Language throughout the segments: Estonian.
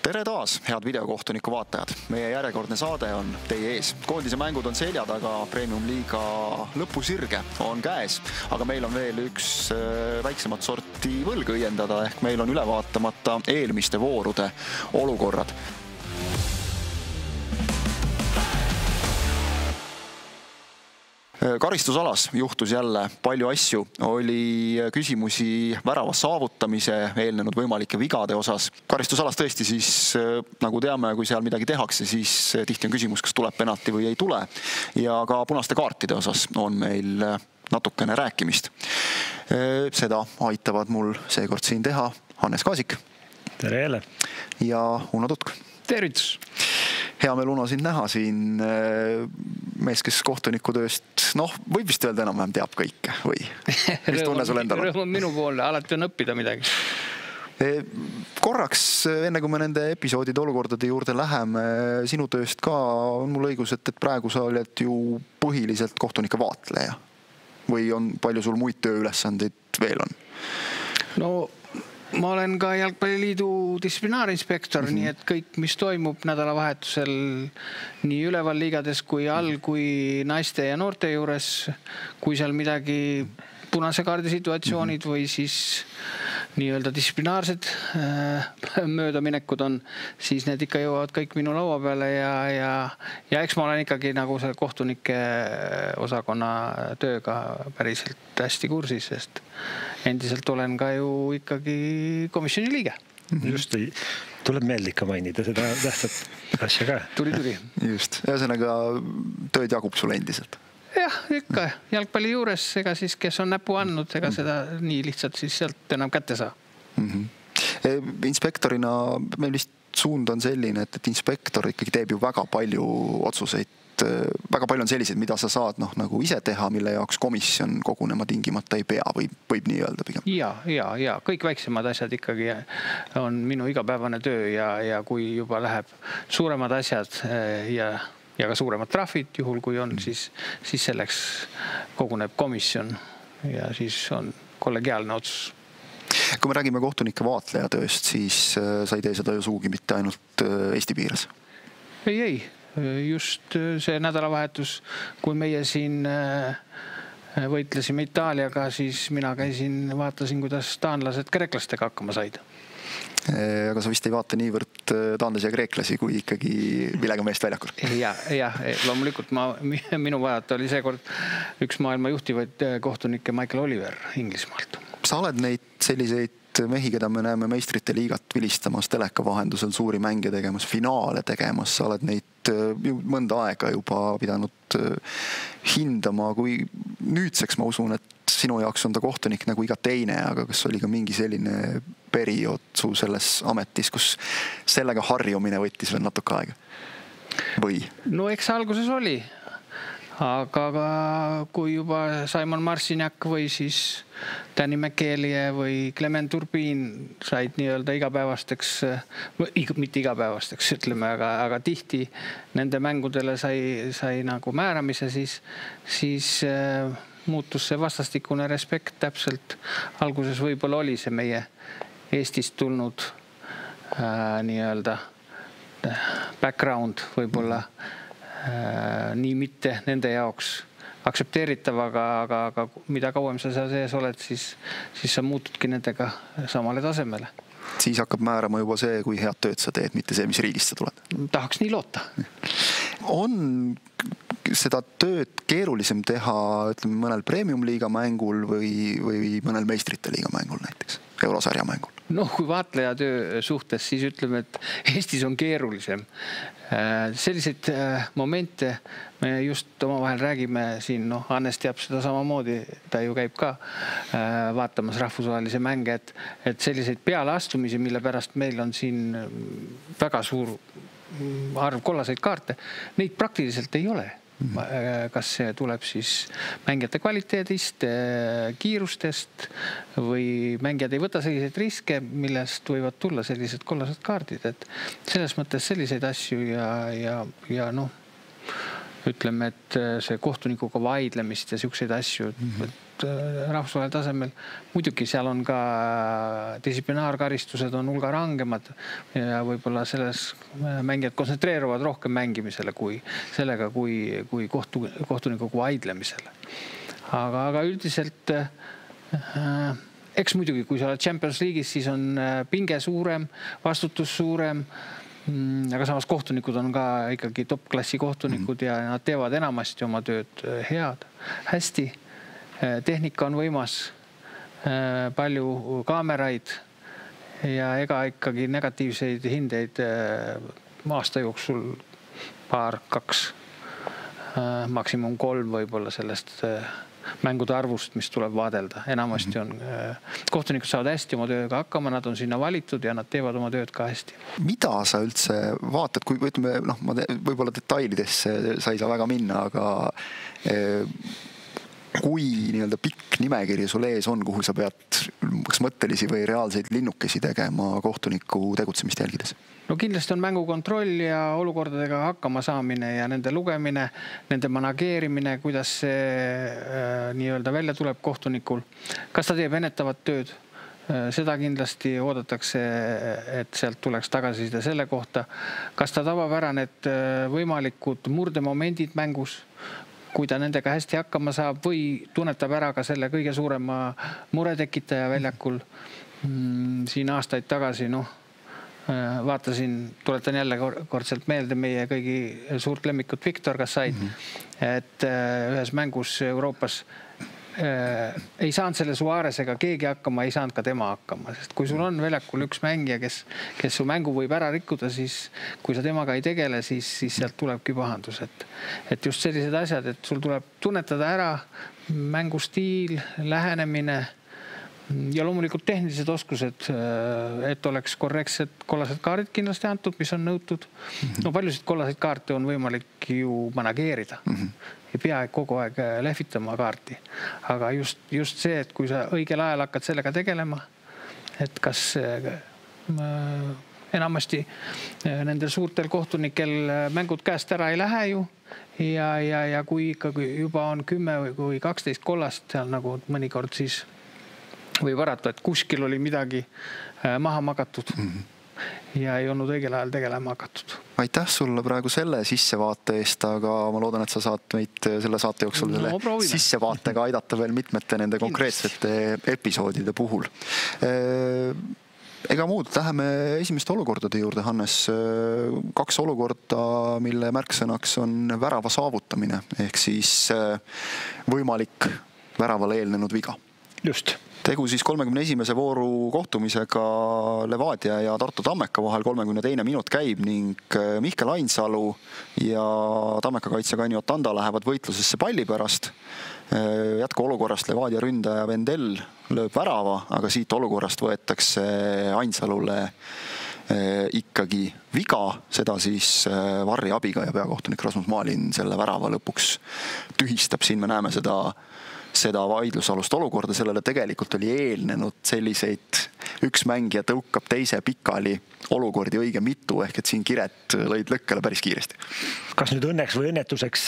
Tere taas, head videokohtuniku vaatajad. Meie järjekordne saade on teie ees. Koondise mängud on selja taga, Premium-liiga lõpusirge on käes, aga meil on veel üks väiksemat sorti võlg õiendada, ehk meil on üle vaatamata eelmiste voorude olukorrad. Karistusalas juhtus jälle palju asju, oli küsimusi värava saavutamise eelnenud võimalike vigade osas. Karistusalas tõesti siis, nagu teame, kui seal midagi tehakse, siis tihti on küsimus, kas tuleb penalti või ei tule. Ja ka punaste kaartide osas on meil natukene rääkimist. Seda aitavad mul seekord siin teha Hannes Kaasik. Tere jälle. Ja Uno Tutk. Tervitus. Hea meil Uno sind näha siin mees, kes kohtunikutööst, võib vist öelda enam-vähem teab kõike või? Mis tunne sul endal on? Rõõm on minu poole, alati on õppida midagi. Korraks, enne kui me nende episoodide olukordade juurde läheme, sinu tööst ka on mul õigus, et praegu sa oled ju põhiliselt kohtunike vaatleja või on palju sul muid tööülesandeid veel on? No ma olen ka Jalgpalliliidu distsiplinaarinspektor, nii et kõik, mis toimub nädalavahetusel nii üleval liigades kui all, kui naiste ja noorte juures, kui seal midagi punase kaardi situatsioonid või siis nii-öelda distsiplinaarsed möödaminekud on, siis need ikka jõuavad kõik minu laua peale ja eks ma olen ikkagi nagu selle kohtunike osakonna tööga päriselt hästi kursis, sest endiselt olen ka ju ikkagi komisjoni liige. Just, tuleb meelde ikka mainida seda tähtsat asja ka. Tuli. Just, ühesõnaga tööd jagub sulle endiselt. Jah, ikka jalgpalli juures, ega siis, kes on näpu andnud, ega seda nii lihtsalt siis sealt enam kätte saa. Inspektorina meil vist suund on selline, et inspektor ikkagi teeb ju väga palju otsuseid. Väga palju on selliseid, mida sa saad nagu ise teha, mille jaoks komisjon kogunema tingimata ei pea või võib nii öelda pigem? Ja, kõik väiksemad asjad ikkagi on minu igapäevane töö ja kui juba läheb suuremad asjad ja ka suuremad trahvid, juhul kui on, siis selleks koguneb komisjon ja siis on kollegiaalne otsus. Kui me räägime kohtunike vaatleja tööst, siis sa ei tee seda ju suugi mitte ainult Eesti piires? Ei. Just see nädalavahetus, kui meie siin võitlesime Itaaliaga, siis mina käisin, vaatasin, kuidas taanlased kreeklastega hakkama said. Aga sa vist ei vaata niivõrd taanlasi ja kreeklasi kui ikkagi millega meest väljakul. Ja, loomulikult minu vaadata oli seekord üks maailma juhtivaid kohtunikke Michael Oliver Inglismaalt. Sa oled neid selliseid mehi, keda me näeme meistrite liigat vilistamas, teleka vahendusel suuri mänge tegemas, finaale tegemas, sa oled neid mõnda aega juba pidanud hindama, kui nüüdseks ma usun, et sinu jaoks on ta kohtunik nagu iga teine, aga kas oli ka mingi selline periood su selles ametis, kus sellega harjumine võttis veel natuke aega? Või? No eks alguses oli, aga kui juba Simon Marciniak või siis Danny McKelie või Clement Turpin said nii-öelda igapäevasteks, mitte igapäevasteks ütleme, aga tihti nende mängudele sai nagu määramise, siis muutus see vastastikune respekt täpselt. Alguses võib-olla oli see meie Eestist tulnud nii-öelda background võib-olla nii mitte nende jaoks aksepteeritav, aga mida kauem sa sees oled, siis sa muutudki nendega samale tasemele. Siis hakkab määrama juba see, kui head tööd sa teed, mitte see, mis riigist sa tuled. Tahaks nii loota. On seda tööd keerulisem teha, ütleme, mõnel Premium-liiga mängul või mõnel meistrite liiga mängul näiteks, eurosarja mängul? Kui vaatleja töö suhtes, siis ütleme, et Eestis on keerulisem. Selliseid momente me just omavahel räägime siin, Hannes teab seda samamoodi, ta ju käib ka vaatamas rahvusvahelise mänge, et selliseid pealeastumisi, mille pärast meil on siin väga suur arv kollaseid kaarte, neid praktiliselt ei ole. Kas see tuleb siis mängijate kvaliteedist, kiirustest või mängijad ei võta selliseid riske, millest võivad tulla sellised kollased kaardid. Et selles mõttes selliseid asju ja ütleme, et see kohtunikuga vaidlemist ja siukseid asju, et rahvusvahelisel tasemel muidugi seal on ka distsiplinaarkaristused on hulga rangemad ja võib-olla selles mängijad kontsentreeruvad rohkem mängimisele kui sellega, kui kohtunikuga vaidlemisele. Aga üldiselt eks muidugi, kui sa oled Champions League'is, siis on pinge suurem, vastutus suurem, aga samas kohtunikud on ka ikkagi top-klassi kohtunikud ja nad teevad enamasti oma tööd hästi. Tehnika on võimas, palju kaameraid ja ega ikkagi negatiivseid hindeid aasta jooksul paar, 2, maksimum 3 võib-olla sellest mängude arvust, mis tuleb vaadelda. Enamasti on, kohtunikud saavad hästi oma tööga hakkama, nad on sinna valitud ja nad teevad oma tööd ka hästi. Mida sa üldse vaatad, kui ütleme, võib-olla detailidesse sa ei saa väga minna, aga kui nii-öelda pikk nimekiri sul ees on, kuhu sa pead kas mõttelisi või reaalseid linnukesi tegema kohtuniku tegutsemist jälgides? No kindlasti on mängukontroll ja olukordadega hakkama saamine ja nende lugemine, nende manageerimine, kuidas see nii-öelda välja tuleb kohtunikul. Kas ta teeb ennetavat tööd? Seda kindlasti oodatakse, et sealt tuleks tagasiside selle kohta. Kas ta tabab ära need võimalikud murdemomendid mängus? Kui ta nendega hästi hakkama saab või tunnetab ära ka selle kõige suurema muretekitaja väljakul. Siin aastaid tagasi, vaatasin, tuletan jälle kordselt meelde meie kõigi suurt lemmikut Viktor Kassaid, et ühes mängus Euroopas ei saanud selle Suaresega keegi hakkama, ei saanud ka tema hakkama, sest kui sul on väljakul üks mängija, kes su mängu võib ära rikkuda, siis kui sa temaga ei tegele, siis sealt tulebki pahandus, et just sellised asjad, et sul tuleb tunnetada ära mängustiil, lähenemine ja loomulikult tehnilised oskused, et oleks korrektsed kollased kaardid kindlasti antud, mis on nõutud. No paljusid kollaseid kaarte on võimalik ju manageerida. Ei pea kogu aeg lehvitama kaarti. Aga just see, et kui sa õigel ajal hakkad sellega tegelema, et kas enamasti nendel suurtel kohtunikel mängud käest ära ei lähe ju ja kui ikkagi juba on 10 või 12 kollast seal nagu mõnikord siis võib arata, et kuskil oli midagi maha magatud ja ei olnud õigel ajal tegelema hakatud. Aitäh sulle praegu selle sissevaate eest, aga ma loodan, et sa saad meid selle saate jooksul selle sissevaatega aidata veel mitmete nende konkreetsete episoodide puhul. Ega muud, läheme esimeste olukordade juurde, Hannes. 2 olukorda, mille märksõnaks on värava saavutamine, ehk siis võimalik väravale eelnenud viga. Just. Tegu siis 31. vooru kohtumisega Levadia ja Tartu Tammeka vahel 32. minut käib ning Mihkel Ainsalu ja Tammeka kaitse Kanjo Tanda lähevad võitlusesse palli pärast. Jätku olukorrast Levadia ründaja Vendel lööb värava, aga siit olukorrast võetakse Ainsalule ikkagi viga, seda siis Varri abiga ja peakohtunik Rasmus Maalin selle värava lõpuks tühistab. Siin me näeme seda vaidlusalust olukorda, sellele tegelikult oli eelnenud selliseid üks mängija tõukab teise pikali olukordi õige mitu, ehk et siin kiret lõid lõkkele päris kiiresti. Kas nüüd õnneks või õnnetuseks,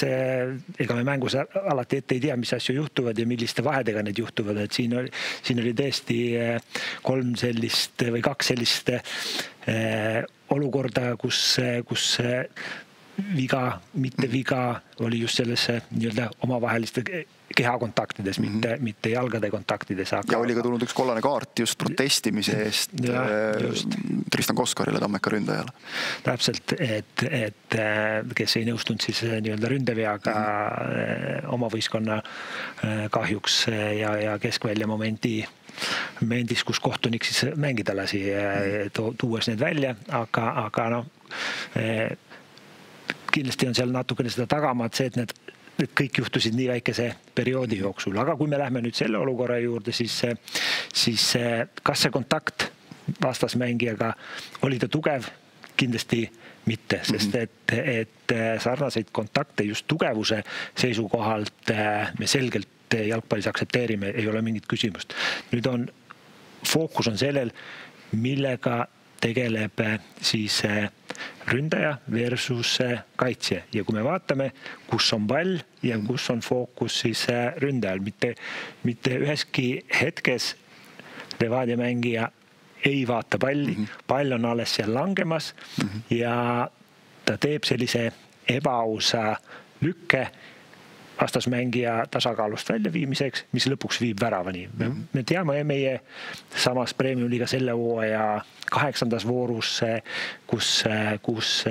ega me mängus alati ette ei tea, mis asju juhtuvad ja milliste vahedega need juhtuvad, et siin oli tõesti 3 sellist või 2 sellist olukorda, kus viga, mitte viga oli just sellesse nii-öelda omavaheliste kehakontaktides, mitte jalgade kontaktides. Ja oli ka tulnud üks kollane kaart just protestimise eest Tristan Koskarile, Tammeka ründajale. Täpselt, et kes ei nõustunud siis nii-öelda ründeveaga oma võistkonna kahjuks ja keskvälja momendis, kus kohtunik siis mängida lasi, tuues need välja, aga kindlasti on seal natukene seda tagamaad see, et need kõik juhtusid nii väikese perioodi jooksul. Aga kui me lähme nüüd selle olukorra juurde, siis kas see kontakt vastasmängijaga oli ta tugev? Kindlasti mitte, sest et sarnaseid kontakte just tugevuse seisukohalt me selgelt jalgpallis aktsepteerime, ei ole mingit küsimust. Nüüd fookus on sellel, millega tegeleb siis ründaja versus kaitsja. Ja kui me vaatame, kus on pall ja kus on fookus siis ründajal, mitte üheski hetkes Levadia mängija ei vaata palli, pall on alles seal langemas ja ta teeb sellise ebaausa lükke vastasmängija tasakaalust väljaviimiseks, mis lõpuks viib väravani. Me teame meie samas Premium-liiga selle hooaja 8. voorus, kus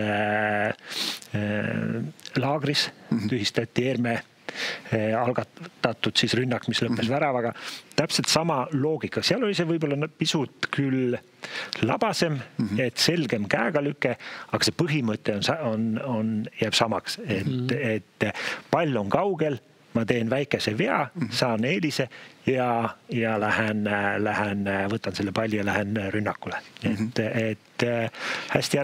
Laagris tühistati Erme algatatud siis rünnak, mis lõppes väravaga. Täpselt sama loogika. Seal oli see võib-olla pisut küll labasem, et selgem käegalüke, aga see põhimõte jääb samaks, et pall on kaugel, ma teen väikese vea, saan eelise ja lähen, võtan selle palli ja lähen rünnakule. Et hästi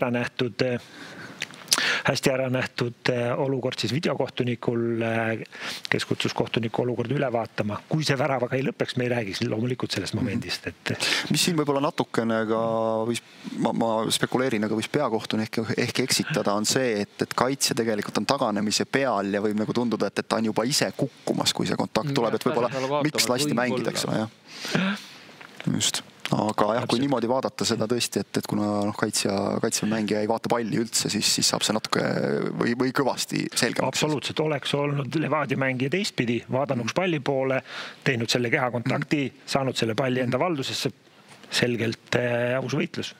ära nähtud olukord siis videokohtunikul, kes kutsus kohtuniku olukorda üle vaatama. Kui see väravaga ei lõpeks, me ei räägiks loomulikult sellest momendist. Mis siin võib-olla natukene ka, ma spekuleerin, aga võis peakohtunik ehk eksitada, on see, et kaitse tegelikult on taganemise peal ja võib nagu tunduda, et ta on juba ise kukkumas, kui see kontakt tuleb, et võib-olla miks lasti mängida, eks ole, jah. Just. Aga jah, kui niimoodi vaadata seda tõesti, et kuna kaitsemängija ei vaata palli üldse, siis saab see natuke või kõvasti selgemaks. Absoluutselt oleks olnud Levadia mängija teistpidi, vaadanuks palli poole, teinud selle kehakontakti, saanud selle palli enda valdusesse, selgelt aus võitlus.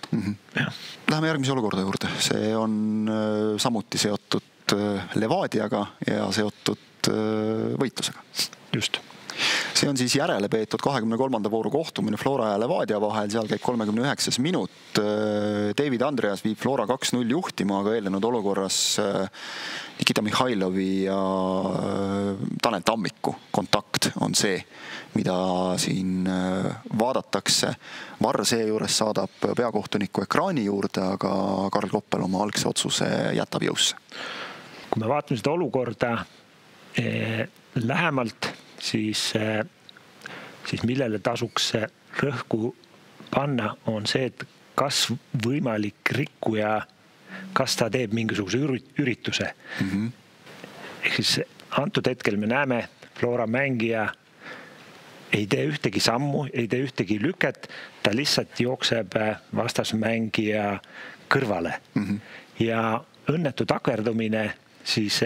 Läheme järgmise olukorda juurde. See on samuti seotud Levadiaga ja seotud võitlusega. Just. See on siis järele peetud 23. vooru kohtumine Flora ja Levadia vahel, seal käib 39. minut. David Andreas viib Flora 2-0 juhtima, aga eelnenud olukorras Nikita Mihhailovi ja Tanel Tammiku kontakt on see, mida siin vaadatakse. Varr seejuures saadab peakohtuniku ekraani juurde, aga Karl Koppel oma algse otsuse jätab jõusse. Kui me vaatame seda olukorda lähemalt, siis millele tasuks rõhku panna, on see, et kas võimalik rikkuja, kas ta teeb mingisuguse ürituse. Ehk siis antud hetkel me näeme, Flora mängija ei tee ühtegi sammu, ei tee ühtegi lüket, ta lihtsalt jookseb vastasmängija kõrvale. Ja õnnetu takerdumine siis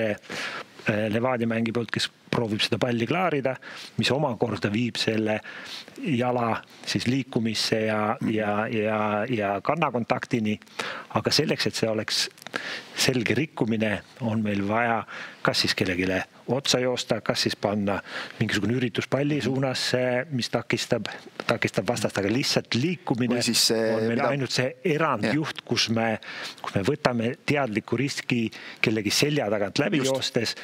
Levadia mängi poolt, kes proovib seda palli klaarida, mis omakorda viib selle jala siis liikumisse ja kannakontaktini. Aga selleks, et see oleks selge rikkumine, on meil vaja kas siis kellegile otsa joosta, kas siis panna mingisugune üritus palli suunas, mis takistab vastast, aga lihtsalt liikumine on meil ainult see erandjuht, kus me võtame teadliku riski kellegi selja tagant läbi joostes,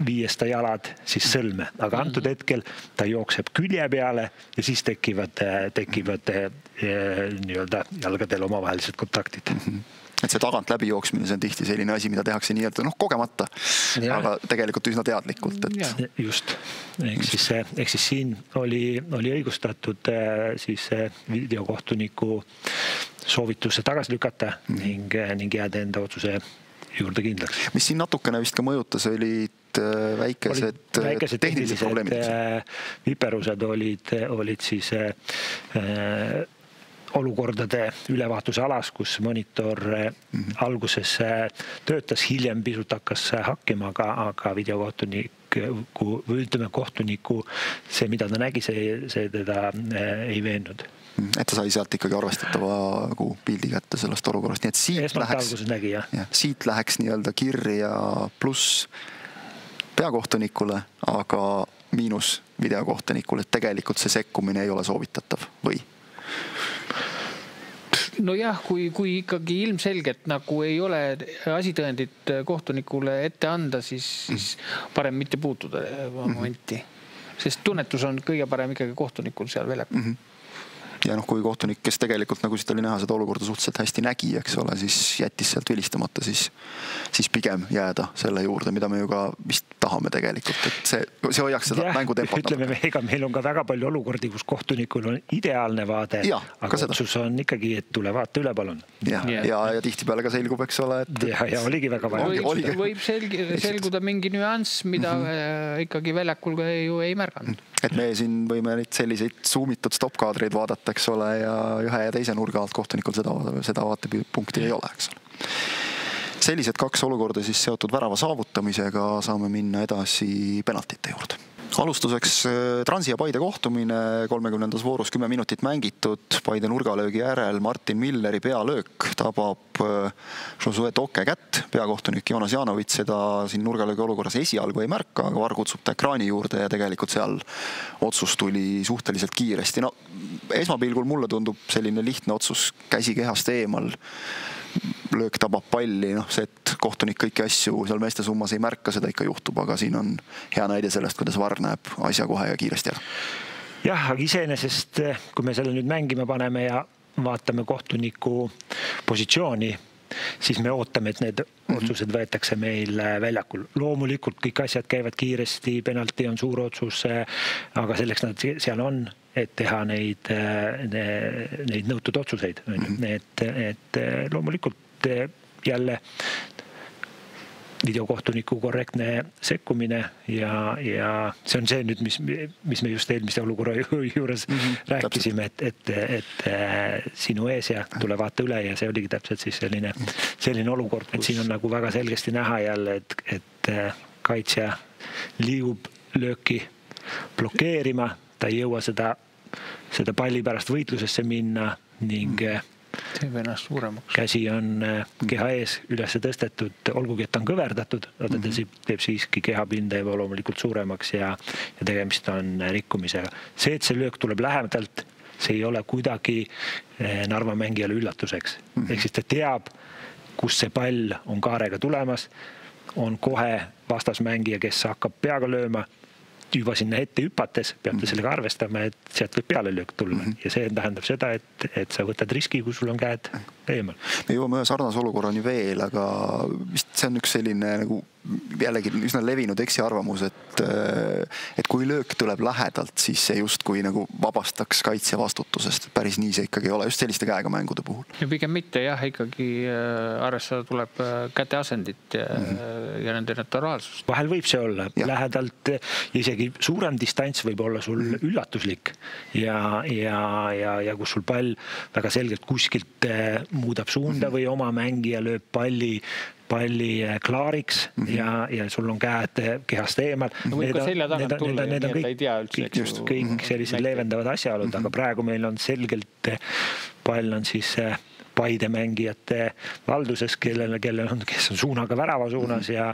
viies ta jalad siis sõlme. Aga antud hetkel ta jookseb külje peale ja siis tekivad nii-öelda jalgadel omavahelised kontaktid. Et see tagant läbi jooksmine, see on tihti selline asi, mida tehakse nii-öelda kogemata, aga tegelikult üsna teadlikult. Just. Ehk siis siin oli õigustatud siis videokohtuniku soovituse tagasi lükata ning jääda enda otsuse juurde kindlaks. Mis siin natukene vist ka mõjutas, olid väikesed tehnilised probleemid. Viperused olid siis olukordade ülevaatuse alas, kus monitor alguses töötas, hiljem pisut hakkas hakkima, aga kohtuniku, see, mida ta nägi, see teda ei veennud. Et ta sai sealt ikkagi arvestatava pildi kätte sellest olukorrast. Nii et siit läheks nii-öelda kirja pluss peakohtunikule, aga miinus videokohtunikule, et tegelikult see sekkumine ei ole soovitatav või? No jah, kui ikkagi ilmselgelt nagu ei ole asitõendit kohtunikule ette anda, siis parem mitte puutuda momenti. Sest tunnetus on kõige parem ikkagi kohtunikul seal väljakul. Ja kui kohtunik, kes tegelikult nagu siit oli näha seda olukorda suhteliselt hästi nägi, eks ole, siis jättis sealt vilistamata, siis pigem jääda selle juurde, mida me ju ka vist tahame tegelikult, et see hoiaks seda mängutempot. Ütleme, ega meil on ka väga palju olukordi, kus kohtunikul on ideaalne vaade, aga otsus on ikkagi, et tule vaata üle, palun. Ja tihtipeale ka selgub, eks ole, et ja oligi väga vaja. Võib selguda mingi nüanss, mida ikkagi väljakul ju ei märganud. Et me siin võime neid selliseid suumitud stop-kaadreid vaadata, eks ole, ja ühe ja teise nurga alt kohtunikul seda vaatepunkti ei ole, eks ole. Sellised 2 olukorda siis seotud värava saavutamisega saame minna edasi penaltite juurde. Alustuseks Transi ja Paide kohtumine, 30. voorus 10 minutit mängitud, Paide nurgalöögi järel Martin Milleri pealöök tabab Josué Toke kätt, peakohtunik Jonas Janovits seda siin nurgalöögi olukorras esialgu ei märka, aga VAR kutsub ta ekraani juurde ja tegelikult seal otsus tuli suhteliselt kiiresti. No, esmapilgul mulle tundub selline lihtne otsus, käsi kehast eemal, löök tabab palli, see, et kohtunik kõiki asju seal meeste summas ei märka, seda ikka juhtub, aga siin on hea näide sellest, kuidas VAR näeb asja kohe ja kiiresti ära. Jah, aga iseenesest, kui me selle nüüd mängima paneme ja vaatame kohtuniku positsiooni, siis me ootame, et need otsused võetakse meil väljakul. Loomulikult kõik asjad käivad kiiresti, penalti on suur otsus, aga selleks nad seal on, et teha neid nõutud otsuseid. Et loomulikult jälle videokohtuniku korrektne sekkumine ja see on see nüüd, mis me just eelmiste olukorra juures rääkisime, et sinu ees ja tule vaata üle ja see oligi täpselt siis selline olukord, et siin on nagu väga selgesti näha jälle, et kaitsja liigub lööki blokeerima, ta ei jõua seda palli pärast võitlusesse minna ning teeb ennast suuremaks. Käsi on keha ees üles tõstetud, olgugi, et ta on kõverdatud, ta teeb siiski kehapinda ja loomulikult suuremaks ja tegemist on rikkumisega. See, et see löök tuleb lähedalt, see ei ole kuidagi Narva mängijale üllatuseks. Ehk siis ta teab, kus see pall on kaarega tulemas, on kohe vastasmängija, kes hakkab peaga lööma, juba sinna ette hüpates peab ta sellega arvestama, et sealt võib peale löök tulla. Ja see tähendab seda, et sa võtad riski, kui sul on käed eemal. Me jõuame ühe sarnase olukorrani veel, aga vist see on üks selline nagu jällegi üsna levinud eksiarvamus, et kui löök tuleb lähedalt, siis see justkui nagu vabastaks kaitsja vastutusest. Päris nii see ikkagi ei ole, just selliste käega mängude puhul. Ja pigem mitte, jah, ikkagi arvestada tuleb käte asendit ja nende naturaalsust. Vahel võib see olla lähedalt, isegi suurem distants võib olla sul üllatuslik ja kus sul pall väga selgelt kuskilt muudab suunda või oma mängija lööb palli klaariks ja sul on käed kehast eemal. Võib ka selja tagant tulla ja ta ei tea üldse. Just kõik sellised leevendavad asjaolud, aga praegu meil on selgelt pall on siis Paide mängijate valduses, kes on suunaga värava suunas ja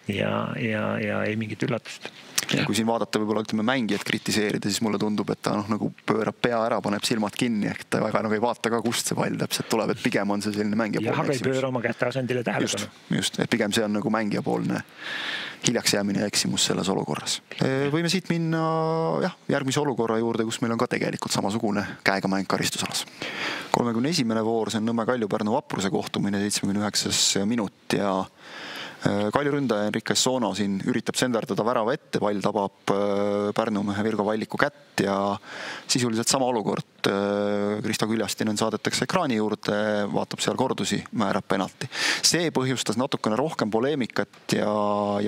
ei mingit üllatust. Ja kui siin vaadata võib-olla mängijat kritiseerida, siis mulle tundub, et ta nagu pöörab pea ära, paneb silmad kinni, ehk ta väga nagu ei vaata ka, kust see pall täpselt tuleb, et pigem on see selline mängija poolne eksimus. Jah, aga ei pööra oma kätte asendile tähelepanu. Just, et pigem see on nagu mängija poolne hiljaks jäämine ja eksimus selles olukorras. Võime siit minna järgmise olukorra juurde, kus meil on ka tegelikult samasugune käega mäng karistusalas. 31. voor, see on Nõmme Kalju-Pärnu Vapruse kohtumine, 79. minut ja Kalju ründaja Enrique Sono siin üritab senderdada värava ette, pall tabab Pärnumehe Virgo Valliku kätt ja sisuliselt sama olukord. Kristo Küljastinen saadetakse ekraani juurde, vaatab seal kordusi, määrab penalti. See põhjustas natukene rohkem poleemikat ja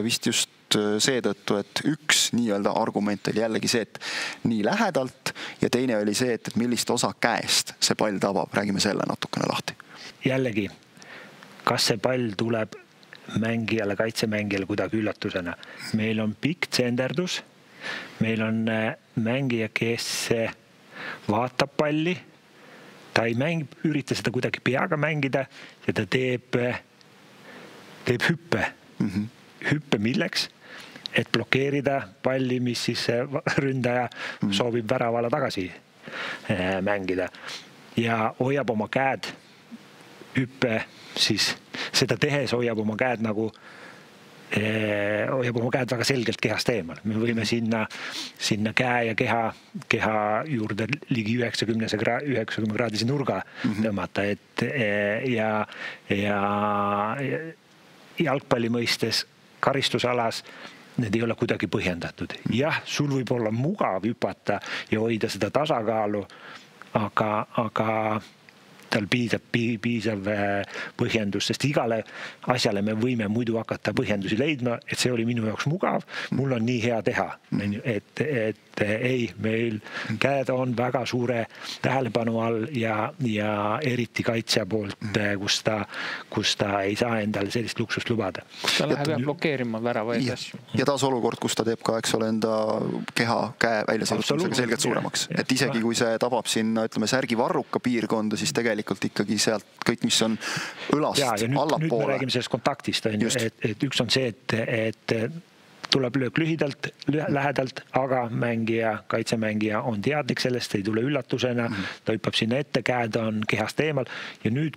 vist just seetõttu, et üks nii-öelda argument oli jällegi see, et nii lähedalt ja teine oli see, et millist osa käest see pall tabab. Räägime selle natukene lahti. Jällegi, kas see pall tuleb mängijale, kaitsemängijale kuidagi üllatusena. Meil on pikk tsenderdus, meil on mängija, kes vaatab palli, ta ei ürita seda kuidagi peaga mängida ja ta teeb hüppe. Hüppe milleks? Et blokeerida palli, mis siis ründaja soovib väravale tagasi mängida ja hoiab oma käed hüppe, siis seda tehes hoiab oma käed nagu hoiab oma käed väga selgelt kehast eemal. Me võime sinna käe ja keha juurde ligi 90 kraadise nurga tõmmata, ja jalgpalli mõistes karistusalas need ei ole kuidagi põhjendatud. Jah, sul võib olla mugav hüpata ja hoida seda tasakaalu, aga tal piisav põhjendus, sest igale asjale me võime muidu hakata põhjendusi leidma, et see oli minu jaoks mugav, mul on nii hea teha. Et ei, meil käed on väga suure tähelepanu all ja eriti kaitsja poolt, kus ta ei saa endale sellist luksust lubada. Ta läheb ja blokeerima väravaid asju. Ja taas olukord, kus ta teeb ka, eks ole, enda keha käe väljasõlutamisega selgelt suuremaks. Et isegi kui see tabab sinna, ütleme, särgi varruka piirkonda, siis tegelikult ikkagi sealt kõik, mis on õlast allapoole. Nüüd me räägime sellest kontaktist, et üks on see, et tuleb löök lühidalt, lähedalt, aga kaitsemängija on teadlik sellest, ei tule üllatusena, ta hüppab sinna ette, käed on kehast eemal ja nüüd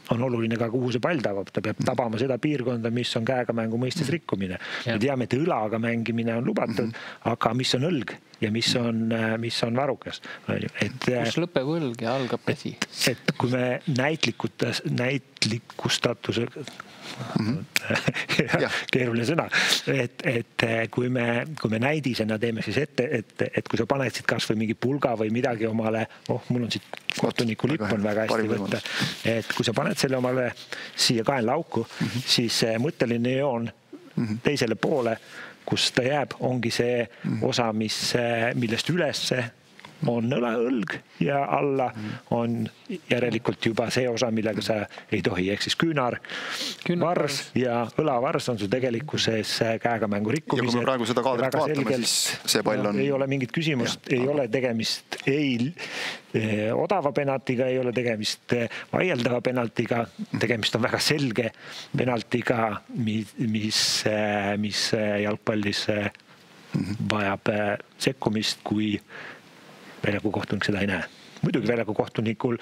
on oluline ka, kuhu see pall tabab. Ta peab tabama seda piirkonda, mis on käega mängu mõistes rikkumine. Me teame, et õlaga mängimine on lubatud, aga mis on õlg ja mis on varukas. Kus lõpeb õlg ja algab käsi? Et kui me näitlikustatuse keeruline sõna, et kui me näidisena teeme siis ette, et kui sa paned siit kas või mingi pulga või midagi omale, mul on siit kohtuniku lipp on väga hästi võtta, et kui sa paned selle omale siia kaenlauku, siis mõtteline joon teisele poole, kus ta jääb, ongi see osa, millest ülesse on õlg ja alla on järelikult juba see osa, millega sa ei tohi, ehk siis küünar, vars ja õlavars on su tegelikkuses käega mängu rikkumised. Ja kui me praegu seda kaadrit vaatame, siis see pall on... Ei ole mingit küsimust, ei ole tegemist odava penaltiga, ei ole tegemist vaieldava penaltiga, tegemist on väga selge penaltiga, mis jalgpallis vajab sekkumist, kui väljaku kohtunik seda ei näe. Muidugi väljaku kohtunikul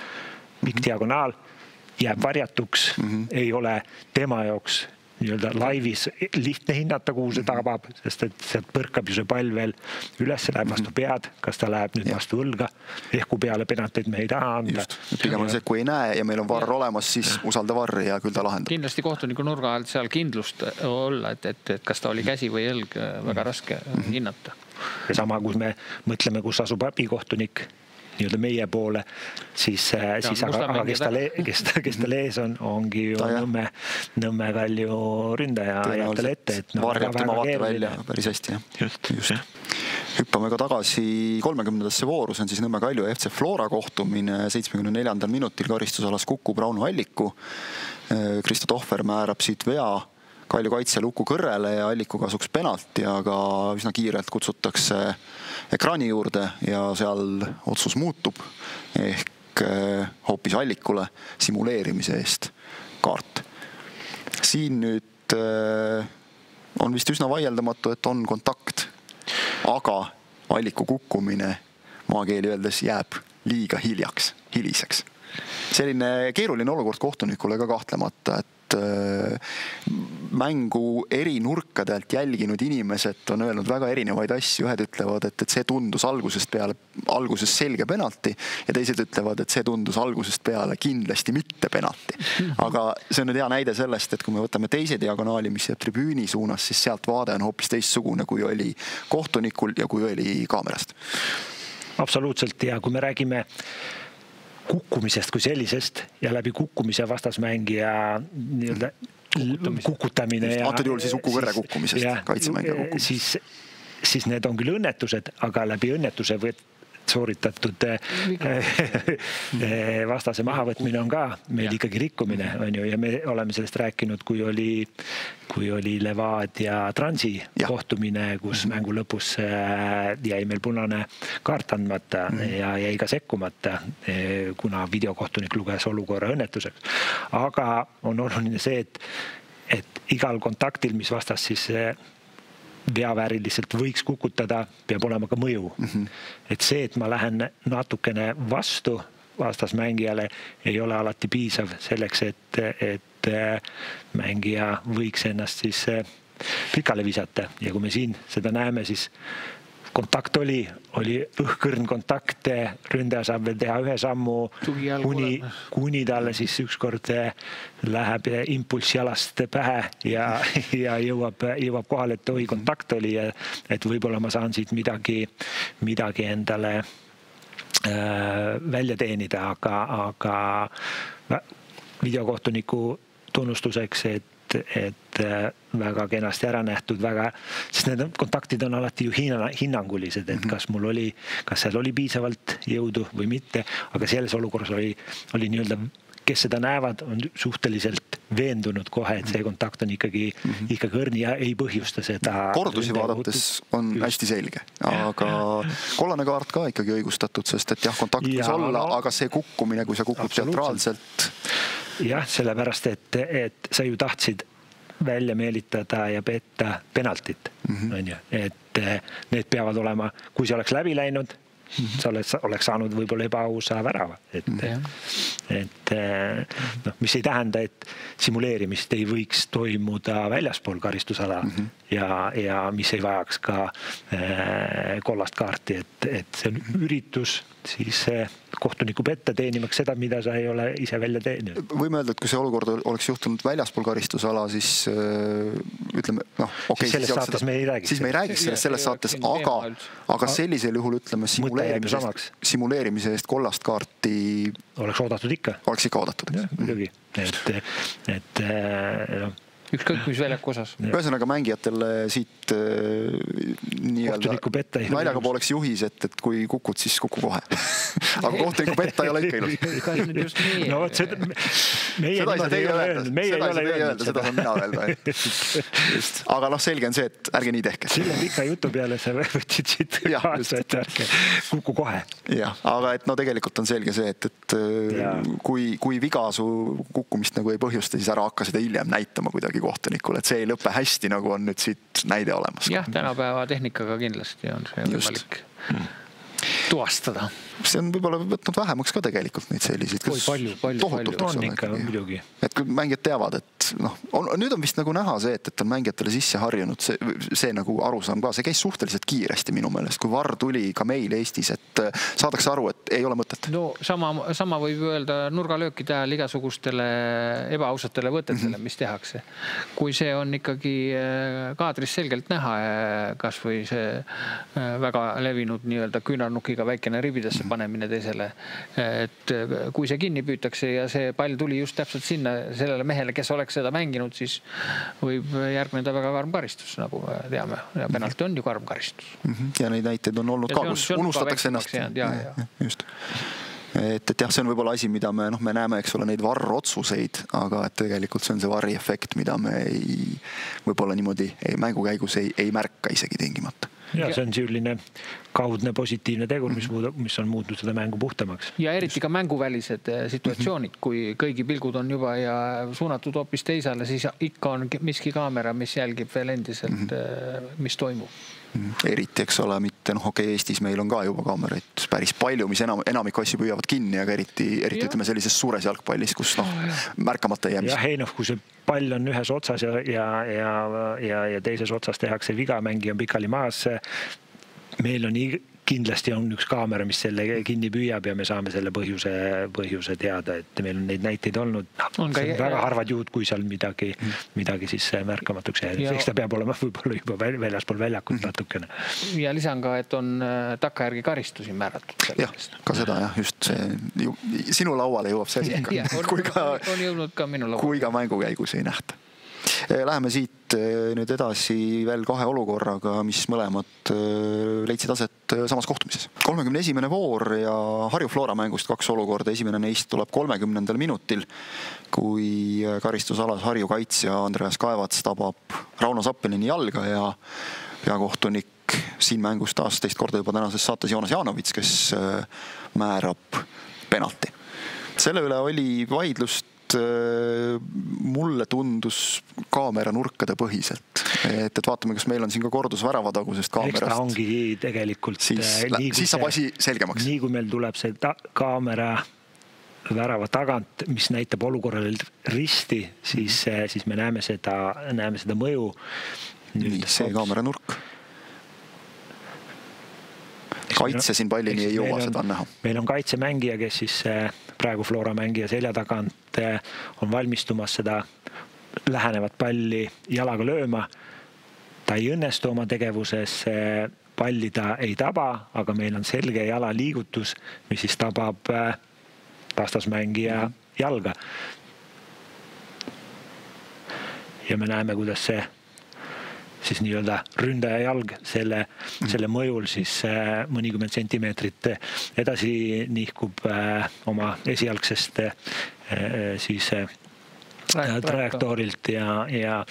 pikk diagonaal jääb varjatuks, ei ole tema jaoks nii-öelda laivis lihtne hinnata, kuhu see tabab, sest et sealt põrkab ju see pall veel üles, läheb vastu pead, kas ta läheb nüüd vastu õlga, ehku peale penalteid me ei taha anda. Pigem on see, kui ei näe ja meil on varr olemas, siis usalda varri ja küll ta lahendab. Kindlasti kohtuniku nurga alt seal kindlust olla, et kas ta oli käsi või õlg, väga raske hinnata. Ja sama, kui me mõtleme, kus asub abikohtunik nii-öelda meie poole, siis aga kes tal ees ongi ju Nõmme Kalju ründaja jääb talle ette. Varjab tema vaate välja päris hästi. Just. Hüppame ka tagasi 30. vooru, see on siis Nõmme Kalju FC Flora kohtumine 74. minutil karistusalas kukub Rauno Alliku. Kristo Tohver määrab siit vea Kalju kaitse luku kõrrele ja Alliku kasuks penalti, aga üsna kiirelt kutsutakse ekraani juurde ja seal otsus muutub ehk hoopis Allikule simuleerimise eest kaart. Siin nüüd on vist üsna vaieldamatu, et on kontakt, aga Alliku kukkumine maakeeli öeldes jääb liiga hiliseks. Selline keeruline olukord kohtunikule ka kahtlemata, et mängu eri nurkadelt jälginud inimesed on öelnud väga erinevaid asju. Ühed ütlevad, et see tundus alguses selge penalti ja teised ütlevad, et see tundus algusest peale kindlasti mitte penalti. Aga see on nüüd hea näide sellest, et kui me võtame teise diagonaali, mis jääb tribüüni suunas, siis sealt vaade on hoopis teistsugune, kui oli kohtunikul ja kui oli kaamerast. Absoluutselt, ja kui me räägime kukkumisest kui sellisest ja läbi kukkumise vastasmängija nii-öelda kukutamine. Antud juhul siis ukukõrre kukkumisest, kaitsemängija kukkumisest. Siis need on küll õnnetused, aga läbi õnnetuse sooritatud vastase mahavõtmine on ka meil ikkagi rikkumine, on ju, ja me oleme sellest rääkinud, kui oli Levadia Transi kohtumine, kus mängu lõpus jäi meil punane kaart andmata ja jäi ka sekkumata, kuna videokohtunik luges olukorra õnnetuseks. Aga on oluline see, et igal kontaktil, mis vastas siis veavääriliselt võiks kukutada, peab olema ka mõju. Et see, et ma lähen natukene vastu vastasmängijale, ei ole alati piisav selleks, et mängija võiks ennast siis pikale visata ja kui me siin seda näeme, siis kontakt oli õhkõrn kontakt, ründaja saab veel teha ühe sammu, kuni talle siis ükskord läheb impulss jalast pähe ja jõuab kohale, et kontakt oli ja et võib-olla ma saan siit midagi endale välja teenida, aga videokohtuniku tunnustuseks, et väga kenasti ära nähtud, sest need kontaktid on alati ju hinnangulised, et kas seal oli piisavalt jõudu või mitte, aga selles olukorras oli nii-öelda, kes seda näevad, on suhteliselt veendunud kohe, et see kontakt on ikkagi õrn ja ei põhjusta seda. Kordusi vaadates on hästi selge, aga kollane kaart ka ikkagi õigustatud, sest et jah, kontakt võis olla, aga see kukkumine, kui sa kukud teatraalselt. Jah, sellepärast, et sa ju tahtsid välja meelitada ja petta penaltit, et need peavad olema, kui see oleks läbi läinud, sa oleks saanud võib-olla ebaausa värava. Mis ei tähenda, et simuleerimist ei võiks toimuda väljaspool karistusala ja mis ei vajaks ka kollast kaarti, et see on üritus siis kohtuniku petta teenimaks seda, mida sa ei ole ise välja teeninud. Võime öelda, et kui see olukord oleks juhtunud väljaspool karistusala, siis ütleme, okei, selles saates me ei räägi. Siis me ei räägi selles saates, aga sellisel juhul ütleme simuleerimise eest kollast kaarti oleks oodatud ikka. Oleks ikka oodatud. Muidugi, et ükskõik mis väljaku osas. Ühesõnaga mängijatele siit naljaga pooleks juhis, et kui kukud, siis kuku kohe. Aga kohtuniku petta ei ole ikka ilus. Kas nüüd just nii? No vot, seda ei ole öelnud. Seda on mina öelda. Aga selge on see, et ärge nii tehke. Sille pika jutu peale sa võtsid siit kaasa, et ärge kuku kohe. Jah, aga et tegelikult on selge see, et kui viga su kukkumist nagu ei põhjusta, siis ära hakka seda hiljem näitama kuidagi kohtunikule, et see ei lõpe hästi, nagu on nüüd siit näide olemas. Jah, tänapäeva tehnikaga kindlasti on see võimalik tuvastada. See on võib-olla võtnud vähemaks ka tegelikult neid selliseid. Palju. On ikka, muidugi. Et kui mängijad teavad, et nüüd on vist nagu näha see, et on mängijatele sisse harjunud see nagu arusaam ka. See käis suhteliselt kiiresti minu meelest, kui VAR tuli ka meil Eestis, et saadakse aru, et ei ole mõtet. No sama võib öelda nurgalöökide ajal igasugustele ebaausatele võtetele, mis tehakse. Kui see on ikkagi kaadris selgelt näha, kas või see väga levinud nii-öelda küünarnukiga väikene ribidesse panemine teisele, et kui see kinni püütakse ja see pall tuli just täpselt sinna sellele mehele, kes oleks seda mänginud, siis võib järgneda väga karm karistus, nagu teame. Ja penalti on ju karm karistus. Ja neid näiteid on olnud ka, kus unustatakse ennast. Just. Et jah, see on võib-olla asi, mida me näeme, eks ole, neid VAR-otsuseid, aga et tegelikult see on see VAR-i efekt, mida me võib-olla niimoodi mängu käigus ei märka isegi tingimata. Ja see on selline kaudne positiivne tegur, mis on muutnud seda mängu puhtamaks. Ja eriti ka mänguvälised situatsioonid, kui kõigi pilgud on juba ja suunatud hoopis teisele, siis ikka on miski kaamera, mis jälgib veel endiselt, mis toimub. Eriti, eks ole, mitte, Eestis meil on ka juba kaameraid päris palju, mis enamik asju püüavad kinni, aga eriti ütleme sellises suures jalgpallis, kus märkamata jääb. Ja kui see pall on ühes otsas ja teises otsas tehakse viga, mängi on pikali maas, meil on kindlasti on üks kaamera, mis selle kinni püüab ja me saame selle põhjuse teada, et meil on neid näiteid olnud. See on väga harvad juhud, kui seal midagi siis märkamatuks jääb. Eks ta peab olema võib-olla juba väljaspool väljakut natukene. Ja lisan ka, et on takkajärgi karistusi määratud. Jah, ka seda jah, just see. Sinu lauale jõuab see asi, on jõudnud ka minu lauale. Kui ka mängu käigus ei nähta. Läheme siit nüüd edasi veel kahe olukorraga, mis mõlemad leidsid aset samas kohtumises. 31. voor ja Harju Flora mängust 2 olukorda. Esimene neist tuleb 30. minutil, kui karistusalas Harju kaitsja Andreas Kaevats tabab Rauno Sappelini jalga ja peakohtunik siin mängus taas teist korda juba tänases saates Joonas Jaanovits, kes määrab penalti. Selle üle oli vaidlust mulle tundus kaamera nurkade põhiselt. Et vaatame, kas meil on siin ka kordus väravatagusest kaamerast. Eks ta ongi tegelikult... Siis saab asi selgemaks. Nii kui meil tuleb see kaamera värava tagant, mis näitab olukorrale risti, siis me näeme seda mõju. Nii, see kaameranurk. Kaitse siin pallini ei jõua, seda on näha. Meil on kaitsemängija, kes siis praegu Flora mängija selja tagant on valmistumas seda lähenevat palli jalaga lööma. Ta ei õnnestu oma tegevuses, palli ta ei taba, aga meil on selge jala liigutus, mis siis tabab vastasmängija jalga. Ja me näeme, kuidas see siis nii-öelda ründaja jalg selle mõjul siis mõnikümmend sentimeetrit edasi nihkub oma esialgsest siis trajektoorilt ja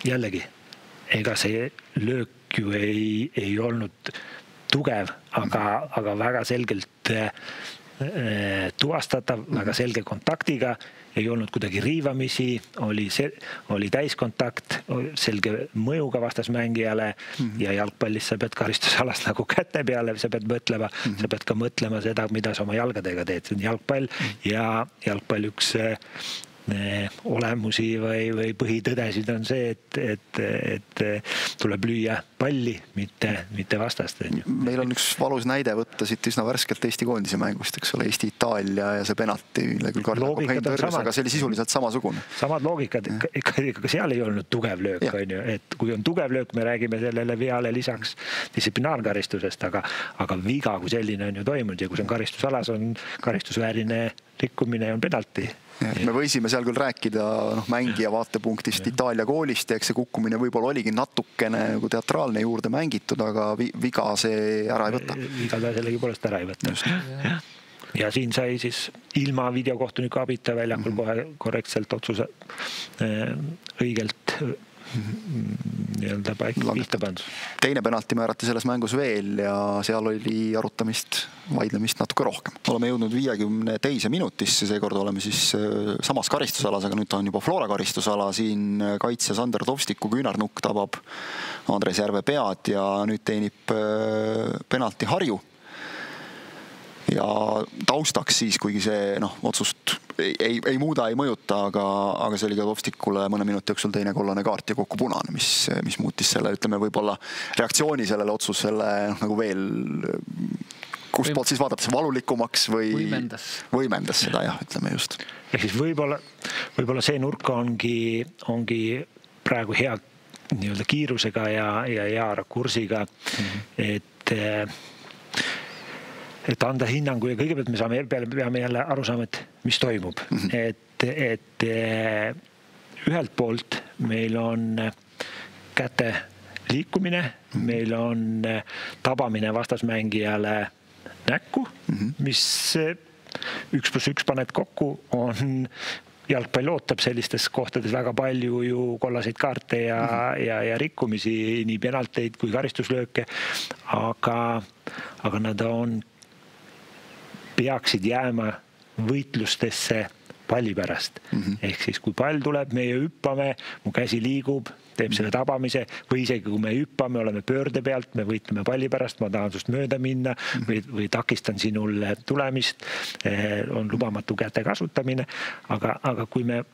jällegi, ega see löök ju ei olnud tugev, aga väga selgelt tuvastatav, väga selge kontaktiga, ei olnud kuidagi riivamisi, oli täiskontakt, selge mõjuga vastasmängijale ja jalgpallis sa pead karistusalast nagu käte peale, sa pead ka mõtlema seda, mida sa oma jalgadega teed. See on jalgpall ja jalgpall üks olemusi või põhitõdesid on see, et tuleb lüüa palli, mitte vastast. Meil on üks valus näide võtta siit üsna värskelt Eesti koondise mängust, eks ole, Eesti-Itaalia ja see penalti, mille küll Karl-Hein, aga see oli sisuliselt samasugune. Samad loogikad, ikka seal ei olnud tugev löök, et kui on tugev löök, me räägime sellele veale lisaks distsiplinaarkaristusest, aga viga kui selline on ju toimunud ja kui see on karistusalas, on karistusväärine rikkumine on penalti. Me võisime seal küll rääkida mängija vaatepunktist Itaalia koolist ja eks see kukkumine võib-olla oligi natukene nagu teatraalne juurde mängitud, aga viga see ära ei võta. Viga ta sellegi poolest ära ei võta. Ja siin sai siis ilma videokohtuniku abita väljakul kohe korrektselt otsuse õigelt nii-öelda pihta pandud. Teine penalti määrati selles mängus veel ja seal oli arutamist, vaidlemist natuke rohkem. Oleme jõudnud 52. minutisse, seekord oleme siis samas karistusalas, aga nüüd ta on juba Flora karistusala. Siin kaitse Sander Tovstiku küünarnukk tabab Andres Järve pead ja nüüd teenib penalti Harju. Ja taustaks siis, kuigi see otsust ei muuda, ei mõjuta, aga see oli ka Tovstikule mõne minuti jooksul teine kollane kaart ja kokku punane, mis muutis selle, ütleme, võib-olla reaktsiooni sellele otsusele nagu veel, kust poolt siis vaadates valulikumaks või võimendas seda, jah, ütleme just. Ehk siis võib-olla see nurk ongi praegu hea nii-öelda kiirusega ja hea rakursiga, et anda hinnangu ja kõigepealt me peame jälle aru saama, et mis toimub. Et ühelt poolt meil on käte liikumine, meil on tabamine vastasmängijale näkku, mis 1+1 paned kokku, on jalgpall ootab sellistes kohtades väga palju ju kollaseid kaarte ja rikkumisi, nii penalteid kui karistuslööke, aga nad peaksid jääma võitlustesse palli pärast. Ehk siis, kui pall tuleb, meie hüppame, mu käsi liigub, teeb selle tabamise või isegi kui me hüppame, oleme pöörde pealt, me võitleme palli pärast, ma tahan sust mööda minna või takistan sinul tulemist, on lubamatu käte kasutamine, aga kui me